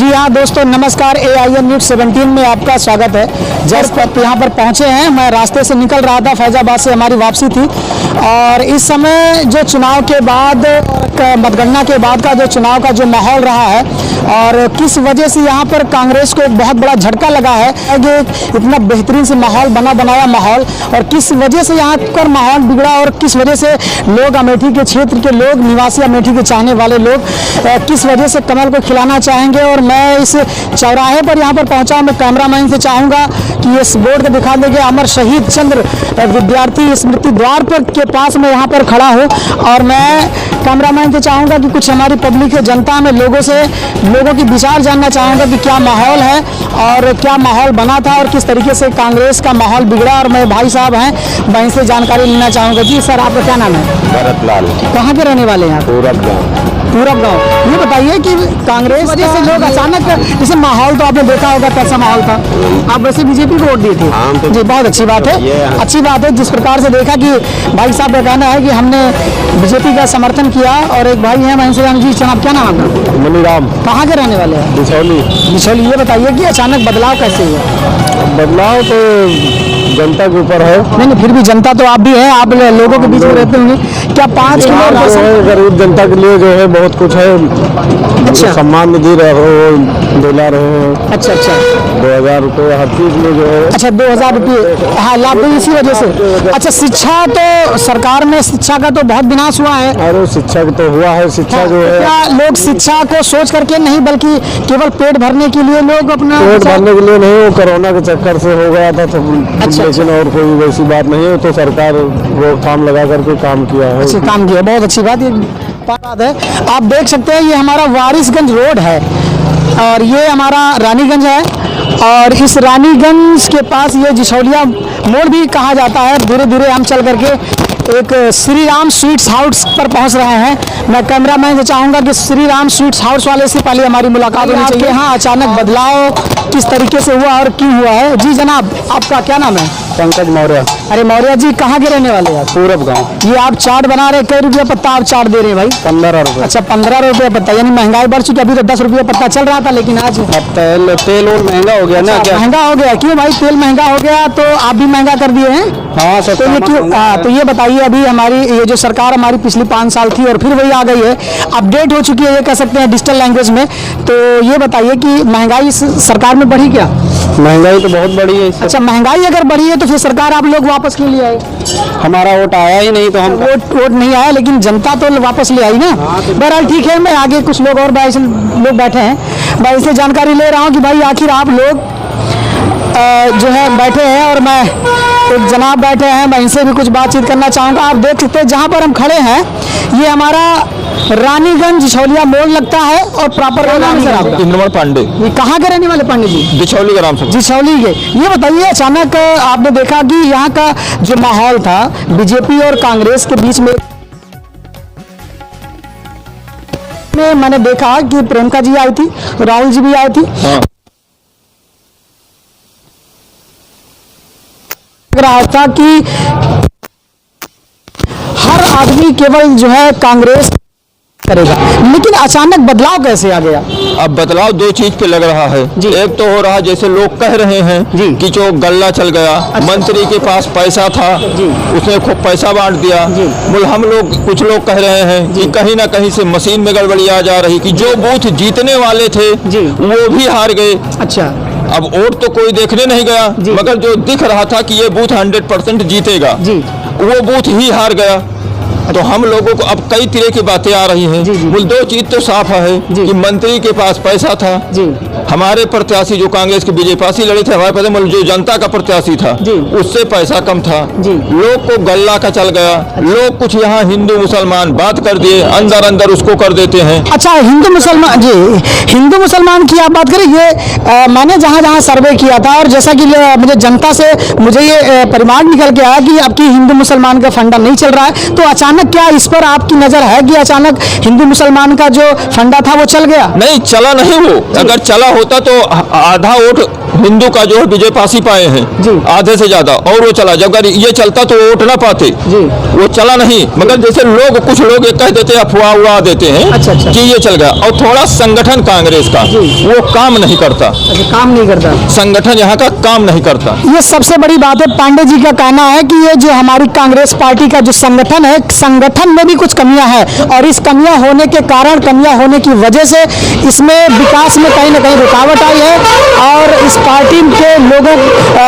जी हाँ दोस्तों, नमस्कार। AIN न्यूज़ 17 में आपका स्वागत है। जस्ट यहाँ पर पहुँचे हैं, मैं रास्ते से निकल रहा था, फैजाबाद से हमारी वापसी थी। और इस समय जो चुनाव के बाद, मतगणना के बाद का जो चुनाव का जो माहौल रहा है और किस वजह से यहाँ पर कांग्रेस को एक बहुत बड़ा झटका लगा है कि इतना बेहतरीन से माहौल बनाया माहौल, और किस वजह से यहाँ पर माहौल बिगड़ा और किस वजह से लोग, अमेठी के क्षेत्र के लोग, निवासी अमेठी के चाहने वाले लोग किस वजह से कमल को खिलाना चाहेंगे। और मैं इस चौराहे पर यहाँ पर पहुँचा हूँ। मैं कैमरामैन से चाहूँगा कि इस बोर्ड को दिखा देंगे, अमर शहीद चंद्र विद्यार्थी स्मृति द्वार पर के पास मैं यहाँ पर खड़ा हूँ। और मैं कैमरामैन से चाहूँगा कि कुछ हमारी पब्लिक जनता में लोगों की विचार जानना चाहूँगा कि क्या माहौल है और क्या माहौल बना था और किस तरीके से कांग्रेस का माहौल बिगड़ा। और मैं भाई साहब हैं, मैं इनसे जानकारी लेना चाहूँगा। जी सर, आपका क्या नाम है? भरत लाल। कहाँ के रहने वाले हैं आप? पूरब गाँव। ये बताइए कि कांग्रेस वजह से लोग अचानक, जैसे माहौल तो आपने देखा होगा कैसा माहौल था, आप वैसे बीजेपी को वोट दिए थे? जी, बहुत अच्छी बात है, अच्छी बात है। जिस प्रकार से देखा कि भाई साहब का कहना है कि हमने बीजेपी का समर्थन किया। और एक भाई है महेंद्र जी, जनाब क्या नाम आपका? मनीराम। कहाँ के रहने वाले हैं? बिछौली। ये बताइए कि अचानक बदलाव कैसे हुआ? बदलाव तो जनता के ऊपर है। नहीं, फिर भी जनता तो आप भी हैं, आप लोगों के बीच में रहते होंगे। क्या 5 किलो गरीब जनता के लिए जो है बहुत कुछ है। अच्छा, सम्मान निधि दिला रहे हैं। अच्छा 2000 रुपये हर चीज में जो है। अच्छा, 2000 रुपये, हाँ, लाभ भी इसी वजह से। अच्छा, शिक्षा तो सरकार में शिक्षा का तो बहुत विनाश हुआ है। अरे शिक्षा तो हुआ है, शिक्षा जो है, क्या लोग शिक्षा को सोच करके नहीं, बल्कि केवल पेट भरने के लिए लोग अपना पेट भरने के लिए नहीं, वो कोरोना के चक्कर से हो गया था तो। अच्छा, लेकिन और कोई वैसी बात नहीं है, तो सरकार वो काम लगा करके काम किया है। अच्छे काम किया, बहुत अच्छी बात है। आप देख सकते हैं, ये हमारा वारिसगंज रोड है और ये हमारा रानीगंज है। और इस रानीगंज के पास ये जिछौलिया मोड़ भी कहा जाता है। धीरे धीरे हम चल करके एक श्री राम स्वीट्स हाउस पर पहुंच रहे हैं। मैं कैमरामैन से चाहूँगा कि श्री राम स्वीट्स हाउस वाले से पहले हमारी मुलाकात होनी चाहिए। हाँ, अचानक बदलाव किस तरीके से हुआ और क्यों हुआ है? जी जनाब, आपका क्या नाम है? पंकज मौर्य। अरे मौर्य जी, कहाँ के रहने वाले हैं? पूरब गाँव। ये आप चाट बना रहे, कई रुपया पत्ता आप चाट दे रहे हैं भाई? 15 रुपये। अच्छा, 15 रुपये पत्ता, यानी महंगाई बढ़ चुकी है। अभी तो 10 रुपये पत्ता चल रहा था, लेकिन आज अब तेल और महंगा हो गया ना। क्या महंगा हो गया? क्यों भाई, तेल महंगा हो गया तो आप भी महंगा कर दिए हैं? हाँ सर। तो ये क्यों? तो ये बताइए, अभी हमारी ये जो सरकार हमारी पिछली 5 साल थी और फिर वही आ गई है, अपडेट हो चुकी है, ये कह सकते हैं डिजिटल लैंग्वेज में। तो ये बताइए कि महंगाई इस सरकार में बढ़ी क्या? महंगाई तो बहुत बढ़ी है। अच्छा, महंगाई अगर बढ़ी है तो फिर सरकार आप लोग वापस क्यों ले आए? हमारा वोट आया ही नहीं, तो हम वोट नहीं आया, लेकिन जनता तो वापस ले आई ना। बहरहाल ठीक है, मैं आगे कुछ लोग और लोग बैठे हैं, मैं इससे जानकारी ले रहा हूँ कि भाई आखिर आप लोग जो है बैठे हैं और मैं एक जनाब बैठे हैं, मैं इनसे भी कुछ बातचीत करना चाहूँगा। आप देख सकते हैं जहाँ पर हम खड़े हैं, ये हमारा रानीगंज जिछौलिया मोड़ लगता है। और प्रॉपर नाम है सर आपका? इंद्रमण पांडे। ये कहाँ के रहने वाले पांडे जी? बिछौली का नाम से। जिछौली के। ये बताइए, अचानक आपने देखा कि यहाँ का जो माहौल था बीजेपी और कांग्रेस के बीच में मैंने देखा कि प्रियंका जी आई थी, राहुल जी भी आए थे। हाँ। लग रहा था कि हर आदमी केवल जो है कांग्रेस करेगा, लेकिन अचानक बदलाव कैसे आ गया? अब बदलाव 2 चीज पे लग रहा है जी। एक तो हो रहा है, जैसे लोग कह रहे हैं जी कि जो गल्ला चल गया। अच्छा। मंत्री के पास पैसा था जी, उसने खूब पैसा बांट दिया जी। हम लोग, कुछ लोग कह रहे हैं कि कहीं ना कहीं से मशीन में गड़बड़ी आ जा रही, कि जो बूथ जीतने वाले थे जी वो भी हार गए। अच्छा, अब वोट तो कोई देखने नहीं गया, मगर जो दिख रहा था कि ये बूथ 100% जीतेगा, जी, वो बूथ ही हार गया। तो हम लोगों को अब कई तरह की बातें आ रही हैं। जी, जी। 2 चीज तो साफ है कि मंत्री के पास पैसा था, जी, हमारे प्रत्याशी जो कांग्रेस के बीजेपी लड़े थे, हमारे पास जो जनता का प्रत्याशी था जी, उससे पैसा कम था। जी। लोग को गल्ला का चल गया। लोग कुछ यहाँ हिंदू मुसलमान बात कर दिए, अंदर अंदर उसको कर देते हैं। अच्छा, हिंदू मुसलमान, जी हिंदू मुसलमान की आप बात करें, ये मैंने जहाँ सर्वे किया था और जैसा कि मुझे जनता से मुझे ये परिमाण निकल के आया कि आपकी हिंदू मुसलमान का फंडा नहीं चल रहा है। तो अचानक क्या इस पर आपकी नजर है कि अचानक हिंदू मुसलमान का जो फंडा था वो चल गया? नहीं, चला नहीं। वो अगर चला होता तो आधा वोट हिंदू का जो है विजय पासी पाए हैं जी। आधे से ज्यादा, और वो चला। जब अगर ये चलता तो वोट ना पाते जी। वो चला नहीं, मगर जैसे लोग कुछ लोग ये कह देते अफवाह उड़ा देते हैं अच्छा। कि ये चल गया। और थोड़ा संगठन कांग्रेस का जी। वो काम नहीं करता, अच्छा, काम नहीं करता, संगठन यहाँ का काम नहीं करता। ये सबसे बड़ी बात है। पांडे जी का कहना है कि ये जो हमारी कांग्रेस पार्टी का जो संगठन है, संगठन में भी कुछ कमियां हैं और इस कमियां होने के कारण, कमियां होने की वजह से इसमें विकास में कहीं ना कहीं रुकावट आई है और इस पार्टी के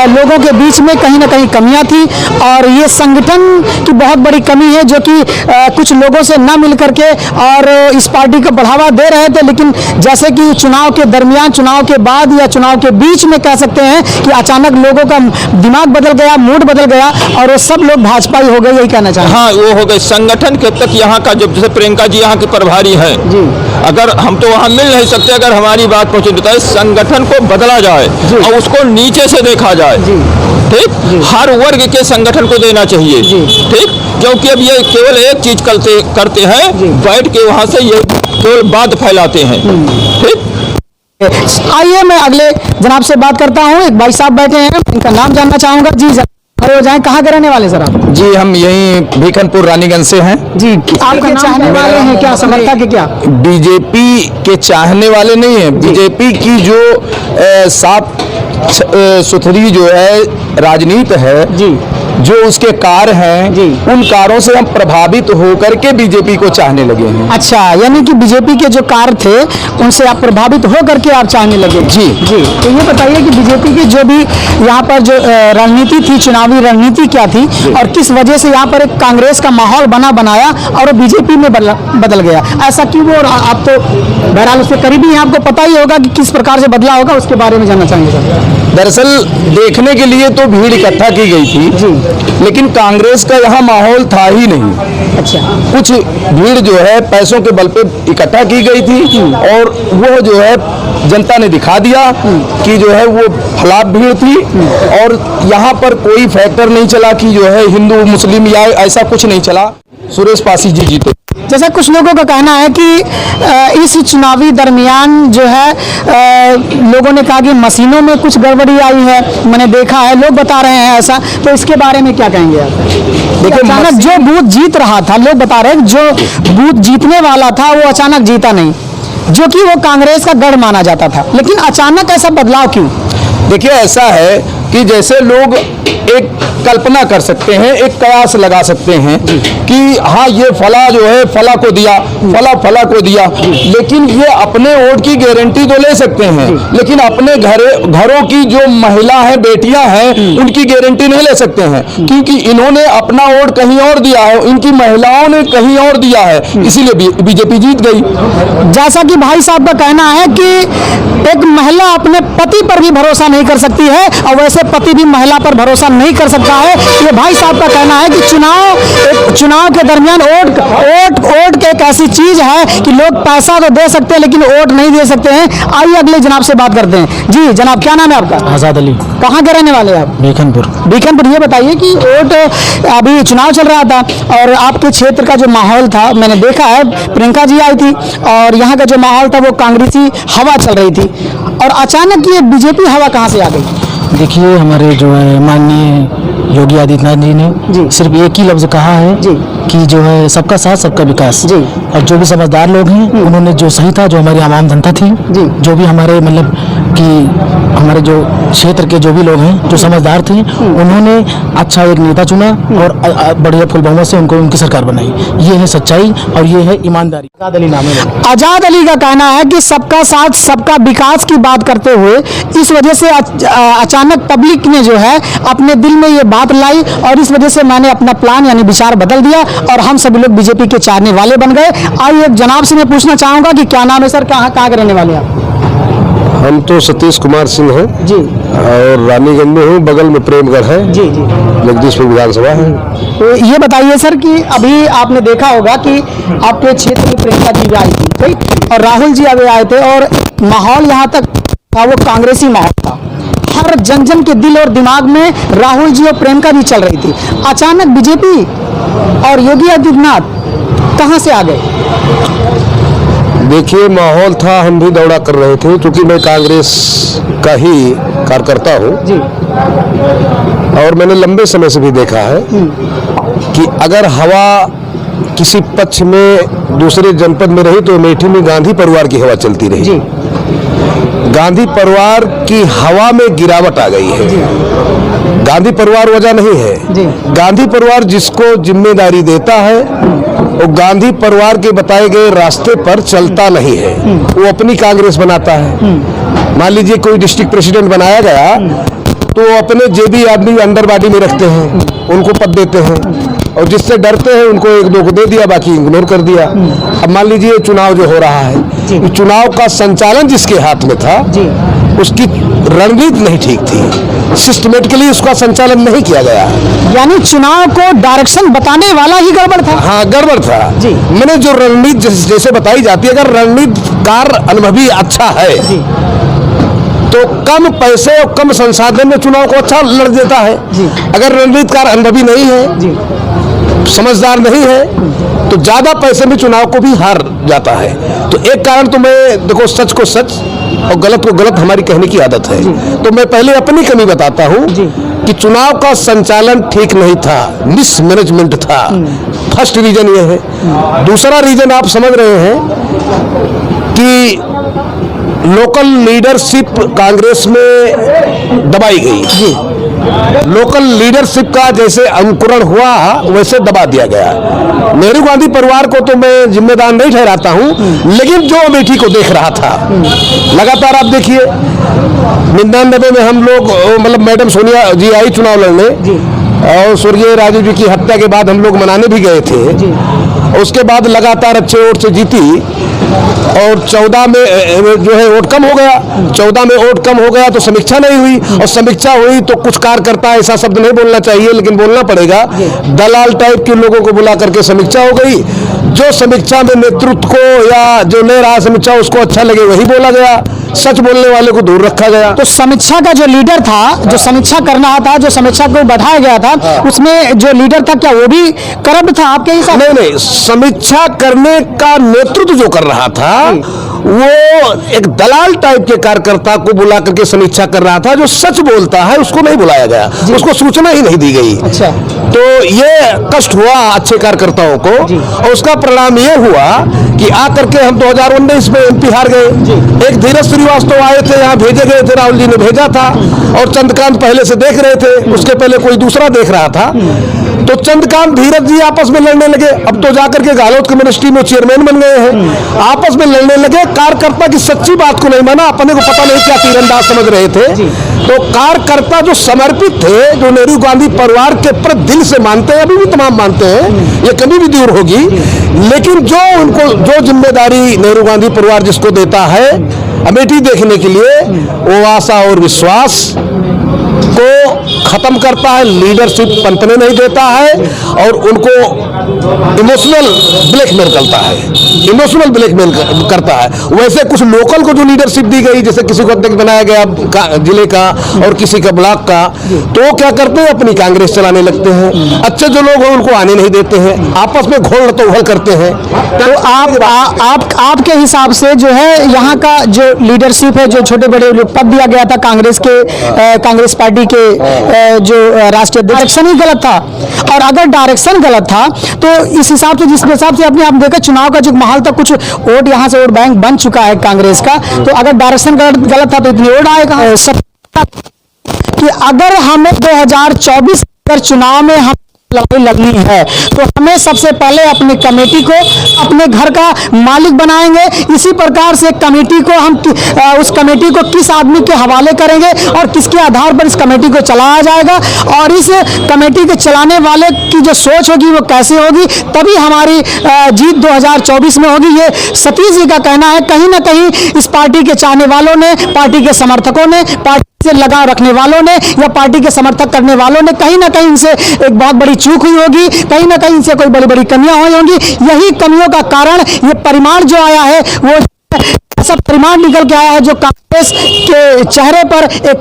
लोगों के बीच में कहीं ना कहीं कमियां थी और ये संगठन की बहुत बड़ी कमी है जो कि कुछ लोगों से न मिल करके और इस पार्टी को बढ़ावा दे रहे थे। लेकिन जैसे कि चुनाव के दरमियान, चुनाव के बाद या चुनाव के बीच में कह सकते हैं कि अचानक लोगों का दिमाग बदल गया, मूड बदल गया और वो सब लोग भाजपाई हो गए, यही कहना चाहेंगे। हाँ, वो हो गए संगठन के तक यहाँ का, जब जैसे प्रियंका जी यहाँ के प्रभारी हैं जी। अगर हम तो वहाँ मिल नहीं सकते, अगर हमारी बात पहुँचे तो संगठन को बदला जाए जी। और उसको नीचे से देखा जाए। जी। ठीक, हर वर्ग के संगठन को देना चाहिए। जी। ठीक, क्योंकि अब ये केवल एक चीज करते हैं, बैठ के वहाँ से ये केवल बात फैलाते हैं। ठीक, आइए मैं अगले जनाब से बात करता हूँ। एक भाई साहब बैठे हैं, इनका नाम जानना चाहूंगा। जी खड़े हो जाएं। कहाँ के रहने वाले सर आप? जी, हम यहीं भीखनपुर रानीगंज से हैं। जी, आपके चाहने वाले हैं क्या, समर्थक है क्या? बीजेपी के चाहने वाले नहीं हैं। बीजेपी की जो साफ सुथरी जो है राजनीति है जी, जो उसके कार्य हैं, जी। उन कार्यों से हम प्रभावित होकर के बीजेपी को चाहने लगे हैं। अच्छा, यानी कि बीजेपी के जो कार्य थे उनसे आप प्रभावित हो करके आप चाहने लगे। जी। जी, तो ये बताइए कि बीजेपी की जो भी यहाँ पर जो रणनीति थी, चुनावी रणनीति क्या थी और किस वजह से यहाँ पर एक कांग्रेस का माहौल बनाया और बीजेपी में बदल गया, ऐसा क्यों? और आप तो बहरहाल उसके करीबी हैं, आपको पता ही होगा कि किस प्रकार से बदला होगा, उसके बारे में जानना चाहेंगे सर। दरअसल देखने के लिए तो भीड़ इकट्ठा की गई थी जी, लेकिन कांग्रेस का यहाँ माहौल था ही नहीं। अच्छा, कुछ भीड़ जो है पैसों के बल पे इकट्ठा की गई थी और वो जो है जनता ने दिखा दिया कि जो है वो फलाप भीड़ थी और यहाँ पर कोई फैक्टर नहीं चला कि जो है हिंदू मुस्लिम या ऐसा कुछ नहीं चला। सुरेश पासी जी जीते। जैसा कुछ लोगों का कहना है कि इस चुनावी दरमियान जो है लोगों ने कहा कि मशीनों में कुछ गड़बड़ी आई है, मैंने देखा है, लोग बता रहे हैं ऐसा, तो इसके बारे में क्या कहेंगे आप? देखिए, अचानक जो बूथ जीत रहा था, लोग बता रहे हैं जो बूथ जीतने वाला था वो अचानक जीता नहीं, जो कि वो कांग्रेस का गढ़ माना जाता था, लेकिन अचानक ऐसा बदलाव क्यों? देखिए, ऐसा है कि जैसे लोग एक कल्पना कर सकते हैं, एक कयास लगा सकते हैं कि हाँ ये फला जो है फला को दिया, फला को दिया, लेकिन ये अपने वोट की गारंटी तो ले सकते हैं लेकिन अपने घरों की जो महिला हैं, बेटियां हैं, उनकी गारंटी नहीं ले सकते हैं क्योंकि इन्होंने अपना वोट कहीं और दिया है, इनकी महिलाओं ने कहीं और दिया है, इसीलिए बीजेपी जीत गई। जैसा कि भाई साहब का कहना है कि एक महिला अपने पति पर भी भरोसा नहीं कर सकती है और वैसे पति भी महिला पर भरोसा नहीं कर सकता है। ये भाई साहब का कहना है कि चुनाव के दरमियान वोट एक ऐसी चीज है कि लोग पैसा तो दे सकते हैं लेकिन वोट नहीं दे सकते हैं। आइए अगले जनाब से बात करते हैं। जी जनाब, क्या नाम है आपका? आजाद अली। कहाँ के रहने वाले हैं आप? भीखनपुर। ये बताइए कि वोट अभी चुनाव चल रहा था और आपके क्षेत्र का जो माहौल था, मैंने देखा है प्रियंका जी आई थी और यहाँ का जो माहौल था वो कांग्रेसी हवा चल रही थी और अचानक ये बीजेपी हवा कहाँ से आ गई? देखिए, हमारे जो है माननीय योगी आदित्यनाथ जी ने सिर्फ एक ही लफ्ज कहा है कि जो है सबका साथ सबका विकास जी। और जो भी समझदार लोग हैं उन्होंने जो सही था, जो हमारी आवाम जनता थी जी, जो भी हमारे मतलब कि हमारे जो क्षेत्र के जो भी लोग हैं जो समझदार थे, उन्होंने अच्छा एक नेता चुना और बढ़िया फुल बहुमत से उनको उनकी सरकार बनाई। ये है सच्चाई और ये है ईमानदारी। आजाद अली नाम है। आजाद अली का कहना है कि सबका साथ सबका विकास की बात करते हुए इस वजह से अचानक पब्लिक ने जो है अपने दिल में ये बात लाई और इस वजह से मैंने अपना प्लान यानी विचार बदल दिया और हम सभी लोग बीजेपी के चाहने वाले बन गए। आइए एक जनाब से मैं पूछना चाहूंगा कि क्या नाम है सर, कहाँ के रहने वाले आप? हम तो सतीश कुमार सिंह हैं जी और रानीगंज में हूँ, बगल में प्रेमगढ़ है जी जी, जगदीशपुर विधानसभा है। तो ये बताइए सर कि अभी आपने देखा होगा कि आपके क्षेत्र में प्रियंका जी भी आई थी, ठीक, और राहुल जी अभी आए थे और माहौल यहाँ तक था वो कांग्रेसी माहौल था, हर जन के दिल और दिमाग में राहुल जी और प्रियंका जी चल रही थी। अचानक बीजेपी और योगी आदित्यनाथ कहां से आ गए? देखिए, माहौल था, हम भी दौड़ा कर रहे थे, क्योंकि मैं कांग्रेस का ही कार्यकर्ता हूँ जी और मैंने लंबे समय से भी देखा है कि अगर हवा किसी पक्ष में दूसरे जनपद में रही तो अमेठी में गांधी परिवार की हवा चलती रही। जी गांधी परिवार की हवा में गिरावट आ गई है। गांधी परिवार वजह नहीं है। जी। गांधी परिवार जिसको जिम्मेदारी देता है वो गांधी परिवार के बताए गए रास्ते पर चलता नहीं है, वो अपनी कांग्रेस बनाता है। मान लीजिए कोई डिस्ट्रिक्ट प्रेसिडेंट बनाया गया तो अपने जेबी आदमी अंडर बॉडी में रखते हैं, उनको पद देते हैं और जिससे डरते हैं उनको एक दो को दे दिया, बाकी इग्नोर कर दिया। अब मान लीजिए चुनाव जो हो रहा है, चुनाव का संचालन जिसके हाथ में था उसकी रणनीति नहीं ठीक थी, सिस्टमेटिकली उसका संचालन नहीं किया गया। यानी चुनाव को डायरेक्शन बताने वाला ही गड़बड़ था। हाँ, गड़बड़ था। जी। मैंने जो रणनीति जैसे बताई जाती है, अगर रणनीतिकार अनुभवी अच्छा है तो कम पैसे और कम संसाधन में चुनाव को अच्छा लड़ देता है। अगर रणनीतिकार अनुभवी नहीं है, समझदार नहीं है, तो ज्यादा पैसे में चुनाव को भी हार जाता है। तो एक कारण तो मैं देखो, सच को सच और गलत को गलत हमारी कहने की आदत है। तो मैं पहले अपनी कमी बताता हूँ कि चुनाव का संचालन ठीक नहीं था, मिसमैनेजमेंट था। फर्स्ट रीजन ये है। दूसरा रीजन आप समझ रहे हैं कि लोकल लीडरशिप कांग्रेस में दबाई गई। लोकल लीडरशिप का जैसे अंकुरण हुआ वैसे दबा दिया गया। नेहरू गांधी परिवार को तो मैं जिम्मेदार नहीं ठहराता हूं, लेकिन जो अमेठी को देख रहा था लगातार, आप देखिए 99 में हम लोग, मतलब मैडम सोनिया जी आई चुनाव लड़ने और स्वर्गीय राजीव जी की हत्या के बाद हम लोग मनाने भी गए थे। उसके बाद लगातार अच्छे वोट से जीती और 14 में जो है वोट कम हो गया। 14 में वोट कम हो गया तो समीक्षा नहीं हुई, और समीक्षा हुई तो कुछ कार्यकर्ता, ऐसा शब्द नहीं बोलना चाहिए लेकिन बोलना पड़ेगा, दलाल टाइप के लोगों को बुला करके समीक्षा हो गई। जो समीक्षा में नेतृत्व को या जो ले रहा समीक्षा उसको अच्छा लगे वही बोला गया, सच बोलने वाले को दूर रखा गया। तो समीक्षा का जो लीडर था, जो समीक्षा करना था, जो समीक्षा को बढ़ाया गया था, उसमें जो लीडर था क्या वो भी करप्ट था आपके हिसाब से? नहीं, समीक्षा करने का नेतृत्व जो कर रहा था वो एक दलाल टाइप के कार्यकर्ता को बुला करके समीक्षा कर रहा था। जो सच बोलता है उसको नहीं बुलाया गया, उसको सूचना ही नहीं दी गई। अच्छा। तो ये कष्ट हुआ अच्छे कार्यकर्ताओं को, और उसका परिणाम ये हुआ कि आकर के हम 2019 में एमपी हार गए। एक धीरज श्रीवास्तव आए थे, यहाँ भेजे गए थे, राहुल जी ने भेजा था, और चंद्रकांत पहले से देख रहे थे, उसके पहले कोई दूसरा देख रहा था। तो चंद्रकांत धीरज जी आपस में लड़ने लगे। अब तो जाकर के गहलोत कम्युनिस्ट में चेयरमैन बन गए हैं। आपस में लड़ने लगे, कार्यकर्ता की सच्ची बात को नहीं माना, अपने को पता नहीं क्या तीरंदाज समझ रहे थे। तो कार्यकर्ता जो समर्पित थे, जो नेहरू गांधी परिवार के प्रति दिल से मानते हैं, अभी भी तमाम मानते हैं, ये कभी भी दूर होगी, लेकिन जो उनको जो जिम्मेदारी नेहरू गांधी परिवार जिसको देता है अमेठी देखने के लिए, वो आशा और विश्वास को खत्म करता है, लीडरशिप पंतने नहीं देता है, और उनको इमोशनल ब्लैकमेल करता है, इमोशनल ब्लैकमेल करता है। वैसे कुछ लोकल को जो लीडरशिप दी गई, जैसे किसी को अध्यक्ष बनाया गया जिले का और किसी का ब्लॉक का, तो वो क्या करते हैं, अपनी कांग्रेस चलाने लगते हैं। अच्छे जो लोग हैं उनको आने नहीं देते हैं, आपस में घोल तो करते हैं। तो आपके हिसाब से जो है यहाँ का जो लीडरशिप है, जो छोटे बड़े पद दिया गया था कांग्रेस के, कांग्रेस पार्टी के जो राष्ट्रीय डायरेक्शन ही गलत था, और अगर डायरेक्शन गलत था तो इस हिसाब से, जिस हिसाब से अपने आप देखा चुनाव का जो माहौल था, कुछ वोट यहाँ से वोट बैंक बन चुका है कांग्रेस का, तो अगर डायरेक्शन गलत था तो इतनी वोट आएगा कि अगर हमें 2024 चुनाव में हम लड़ाई लड़नी है तो हमें सबसे पहले अपनी कमेटी को अपने घर का मालिक बनाएंगे। इसी प्रकार से कमेटी को हम उस कमेटी को किस आदमी के हवाले करेंगे और किसके आधार पर इस कमेटी को चलाया जाएगा, और इस कमेटी के चलाने वाले की जो सोच होगी वो कैसे होगी, तभी हमारी जीत 2024 में होगी। ये सतीश जी का कहना है। कहीं ना कहीं इस पार्टी के चाहने वालों ने, पार्टी के समर्थकों ने, पार्टी से लगाव रखने वालों ने या पार्टी के समर्थक करने वालों ने कहीं ना कहीं इनसे एक बहुत बड़ी चूक हुई होगी, कहीं ना कहीं इनसे कोई बड़ी बड़ी कमियां हुई होंगी। यही कमियों का कारण ये परिमाण जो आया है, वो ऐसा परिमाण निकल के आया है जो कांग्रेस के चेहरे पर एक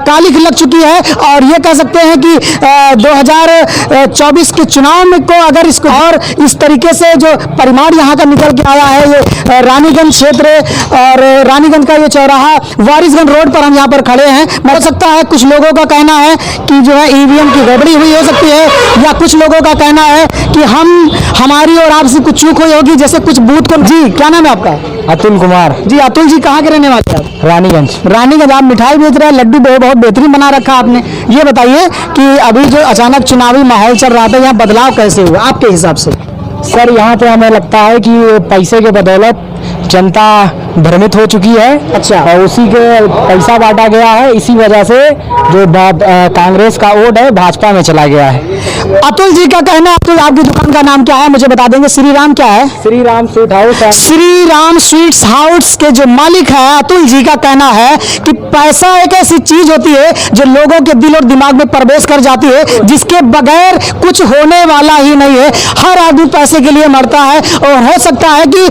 कालिक लग चुकी है और ये कह सकते हैं कि 2024 के चुनाव में को अगर इसको और इस तरीके से जो परिमाण यहाँ का निकल के आया है, ये रानीगंज क्षेत्र और रानीगंज का ये चौराहा वारिसगंज रोड पर हम यहाँ पर खड़े हैं। हो सकता है कुछ लोगों का कहना है कि जो है ईवीएम की गड़बड़ी हुई हो सकती है, या कुछ लोगों का कहना है कि हमारी और आपसे कुछ चूक हुई होगी, जैसे कुछ बूथ को। जी, क्या नाम है आपका? अतुल कुमार। जी अतुल जी, कहाँ के रहने वाले हैं आप? रानीगंज। आप मिठाई बेच रहे हैं, लड्डू बहुत बेहतरीन बना रखा आपने। ये बताइए कि अभी जो अचानक चुनावी माहौल चल रहा था, यहाँ बदलाव कैसे हुआ आपके हिसाब से? सर, यहाँ पे हमें लगता है कि पैसे के बदौलत जनता भ्रमित हो चुकी है। अच्छा। और उसी के पैसा बांटा गया है, इसी वजह से जो कांग्रेस का वोट है भाजपा में चला गया है। अतुल जी का कहना है। अतुल, आपकी दुकान का नाम क्या है मुझे बता देंगे? श्री राम क्या है? श्री राम स्वीट हाउस है। श्री राम स्वीट्स हाउस के जो मालिक है अतुल जी का कहना है कि पैसा एक ऐसी चीज होती है जो लोगों के दिल और दिमाग में प्रवेश कर जाती है, जिसके बगैर कुछ होने वाला ही नहीं है। हर आदमी पैसे के लिए मरता है और हो सकता है कि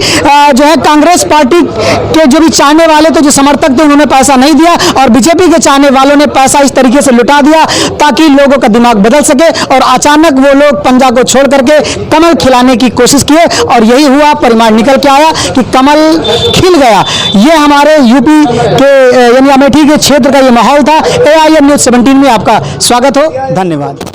जो है कांग्रेस पार्टी के जो भी चाहने वाले थे, जो समर्थक थे, उन्होंने पैसा नहीं दिया और बीजेपी के चाहने वालों ने पैसा इस तरीके से लुटा दिया ताकि लोगों का दिमाग बदल सके और अचानक वो लोग पंजा को छोड़ करके कमल खिलाने की कोशिश किए और यही हुआ। परिणाम निकल के आया कि कमल खिल गया। ये हमारे यूपी के यानी अमेठी के क्षेत्र का ये माहौल था। AIN न्यूज़ 17 में आपका स्वागत हो। धन्यवाद।